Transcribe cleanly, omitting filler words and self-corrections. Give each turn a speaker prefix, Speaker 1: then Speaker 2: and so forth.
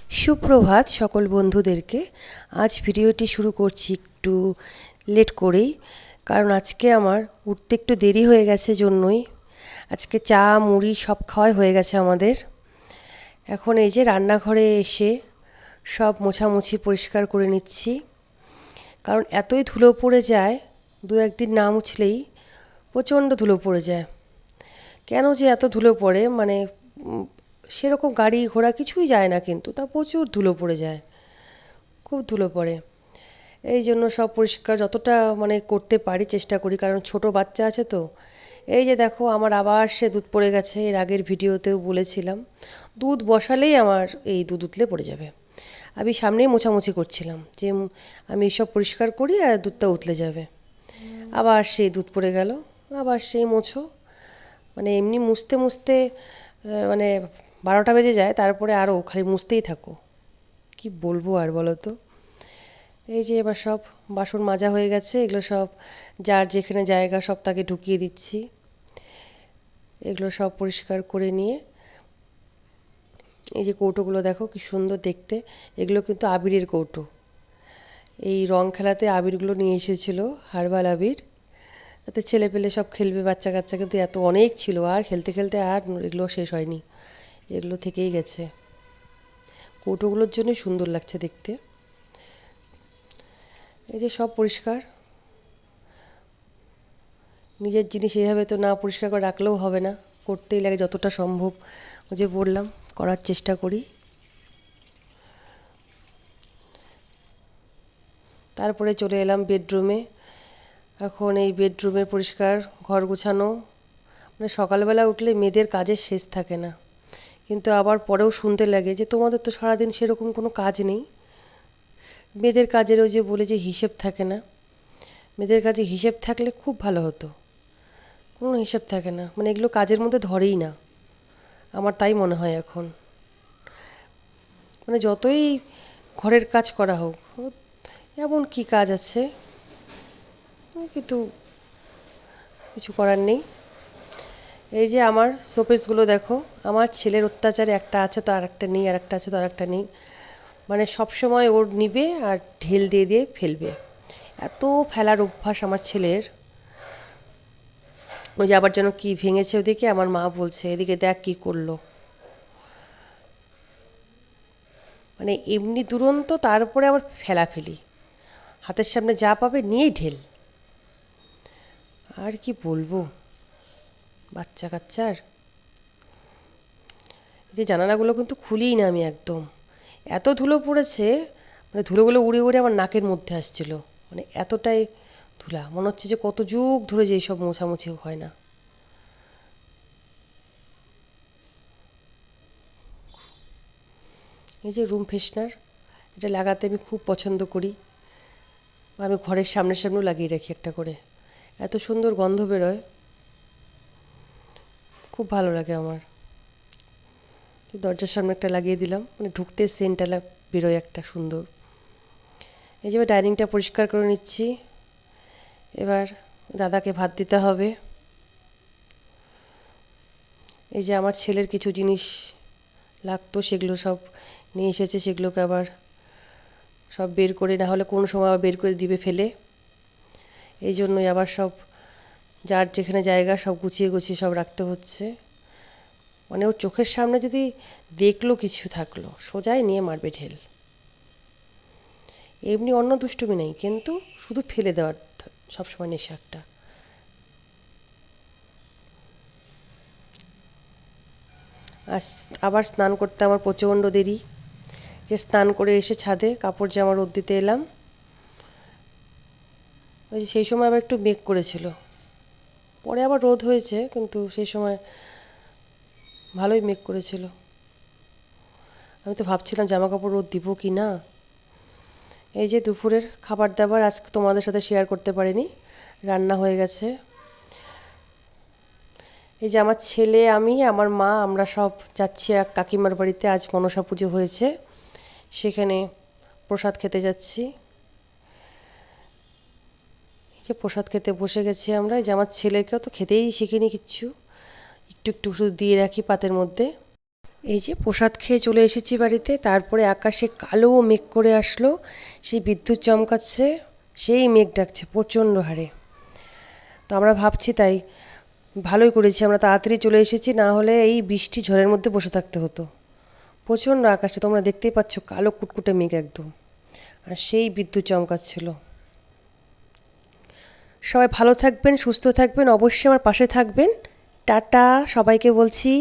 Speaker 1: সুপ্রভাত সকল বন্ধুদেরকে। আজ ভিডিওটি শুরু করছি একটু লেট করেই, কারণ আজকে আমার উঠতে একটু দেরি হয়ে গেছে জন্যই। আজকে চা মুড়ি সব খাওয়াই হয়ে গেছে আমাদের। এখন এই যে রান্নাঘরে এসে সব মোছামুছি পরিষ্কার করে নিচ্ছি, কারণ এতই ধুলো পড়ে যায়, দু একদিন না মুছলেই প্রচণ্ড ধুলো পড়ে যায়। কেন যে এত ধুলো পড়ে মানে সেরকম গাড়ি ঘোড়া কিছুই যায় না, কিন্তু তা প্রচুর ধুলো পড়ে যায়, খুব ধুলো পড়ে। এই জন্য সব পরিষ্কার যতটা মানে করতে পারি চেষ্টা করি, কারণ ছোট বাচ্চা আছে তো। এই যে দেখো আমার আবার সে দুধ পড়ে গেছে, এর আগের ভিডিওতেও বলেছিলাম দুধ বসালেই আমার এই দুধ উতলে পড়ে যাবে। আমি সামনেই মোছামুছি করছিলাম যে আমি সব পরিষ্কার করি আর দুধটা উতলে যাবে, আবার সেই দুধ পড়ে গেল, আবার সেই মোছো। মানে এমনি মুছতে মুছতে মানে 12টা বেজে যায়, তারপরে আরও খালি মুছতেই থাকো, কি বলবো আর বলো তো। এই যে এবার সব বাসন মাজা হয়ে গেছে, এগুলো সব যার যেখানে জায়গা সব তাকে ঢুকিয়ে দিচ্ছি। এগুলো সব পরিষ্কার করে নিয়ে এই যে কৌটোগুলো দেখো কি সুন্দর দেখতে, এগুলো কিন্তু আবিরের কৌটো। এই রং খেলাতে আবিরগুলো নিয়ে এসেছিলো, হার্বাল আবির, তাতে ছেলে পেলে সব খেলবে বাচ্চা কাচ্চা, কিন্তু এত অনেক ছিল আর খেলতে খেলতে আর এগুলো শেষ হয়নি, এগুলো থেকেই গেছে। কৌটোগুলোর জন্যই সুন্দর লাগছে দেখতে। এই যে সব পরিষ্কার, নিজের জিনিস এইভাবে তো না পরিষ্কার করে রাখলেও হবে না, করতেই লাগে যতটা সম্ভব। ওই যে বললাম করার চেষ্টা করি। তারপরে চলে এলাম বেডরুমে। এখন এই বেডরুমের পরিষ্কার, ঘর গোছানো, মানে সকালবেলা উঠলে মেয়েদের কাজের শেষ থাকে না, কিন্তু আবার পরেও শুনতে লাগে যে তোমাদের তো সারাদিন সেরকম কোনো কাজ নেই। মেয়েদের কাজের ওই যে বলে যে হিসেব থাকে না, মেয়েদের কাজে হিসেব থাকলে খুব ভালো হতো, কোনো হিসেব থাকে না, মানে এগুলো কাজের মধ্যে ধরেই না, আমার তাই মনে হয় এখন। মানে যতই ঘরের কাজ করা হোক, এমন কি কাজ আছে, কিন্তু কিছু করার নেই। এই যে আমার শোপিসগুলো দেখো, আমার ছেলের অত্যাচারে একটা আছে তো আর একটা নেই, আর একটা আছে তো আর একটা নেই, মানে সবসময় ওর নিবে আর ঢেল দিয়ে দিয়ে ফেলবে, এত ফেলার অভ্যাস আমার ছেলের। ওই যে আবার যেন কি ভেঙেছে ওদিকে, আমার মা বলছে এদিকে দেখ কি করলো, মানে এমনি দুরন্ত, তারপরে আবার ফেলাফেলি, হাতের সামনে যা পাবে নিয়েই ঢেল। আর কি বলবো বাচ্চা কাচ্চার। যে জানালাগুলো কিন্তু খুলিই না আমি একদম, এত ধুলো পড়েছে, মানে ধুলোগুলো উড়ে উড়ে আমার নাকের মধ্যে আসছিল, মানে এতটাই ধুলা, মনে হচ্ছে যে কত যুগ ধরে যে এইসব মোছামুছি হয় না। এই যে রুম ফ্রেশনার, এটা লাগাতে আমি খুব পছন্দ করি, আমি ঘরের সামনে সামনেও লাগিয়ে রাখি একটা করে, এত সুন্দর গন্ধ বেরোয়, খুব ভালো লাগে আমার। দরজার সামনে একটা লাগিয়ে দিলাম, মানে ঢুকতে সেন্টটা বেরোয় একটা সুন্দর। এই যে ডাইনিংটা পরিষ্কার করে নিচ্ছি, এবার দাদাকে ভাত দিতে হবে। এই যে আমার ছেলের কিছু জিনিস লাগতো, সেগুলো সব নিয়ে এসেছে, সেগুলোকে আবার সব বের করে, না হলে কোন সময় আবার বের করে দিবে ফেলে, এই জন্যই আবার সব যার যেখানে জায়গা সব গুছিয়ে গুছিয়ে সব রাখতে হচ্ছে। মানে ওর চোখের সামনে যদি দেখলো কিছু থাকলো, সোজাই নিয়ে মারবে ঢেল। এমনি অন্য দুষ্টুমি নেই, কিন্তু শুধু ফেলে দেওয়ার সবসময় নেশা একটা। আর আবার স্নান করতে আমার প্রচণ্ড দেরি, যে স্নান করে এসে ছাদে কাপড় জামা রোদ দিতে এলাম। ওই যে সেই সময় আবার একটু মেঘ করেছিল, পরে আবার রোদ হয়েছে, কিন্তু সেই সময় ভালোই মেঘ করেছিল। আমি তো ভাবছিলাম জামা কাপড় রোদ দিব কি না। এই যে দুপুরের খাবার দাবার আজকে তোমাদের সাথে শেয়ার করতে পারিনি, রান্না হয়ে গেছে। এই যে আমার ছেলে, আমি, আমার মা, আমরা সব যাচ্ছি এক কাকিমার বাড়িতে, আজ মনসা পুজো হয়েছে, সেখানে প্রসাদ খেতে যাচ্ছি। এই যে প্রসাদ খেতে বসে গেছি আমরা। এই যে আমার ছেলেকেও তো খেতেই শিখিনি কিচ্ছু, একটু একটু শুধু দিয়ে রাখি পাতের মধ্যে। এই যে প্রসাদ খেয়ে চলে এসেছি বাড়িতে, তারপরে আকাশে কালো মেঘ করে আসলো, সেই বিদ্যুৎ চমকাচ্ছে, সেই মেঘ ডাকছে প্রচণ্ড হারে। তো আমরা ভাবছি তাই ভালোই করেছি আমরা তাড়াতাড়ি চলে এসেছি, না হলে এই বৃষ্টি ঝড়ের মধ্যে বসে থাকতে হতো। প্রচণ্ড আকাশে তোমরা দেখতেই পাচ্ছ, কালো কুটকুটে মেঘ একদম, আর সেই বিদ্যুৎ চমকাচ্ছিল। সবাই ভালো থাকবেন, সুস্থ থাকবেন, অবশ্যই আমার পাশে থাকবেন। টাটা, সবাইকে বলছি।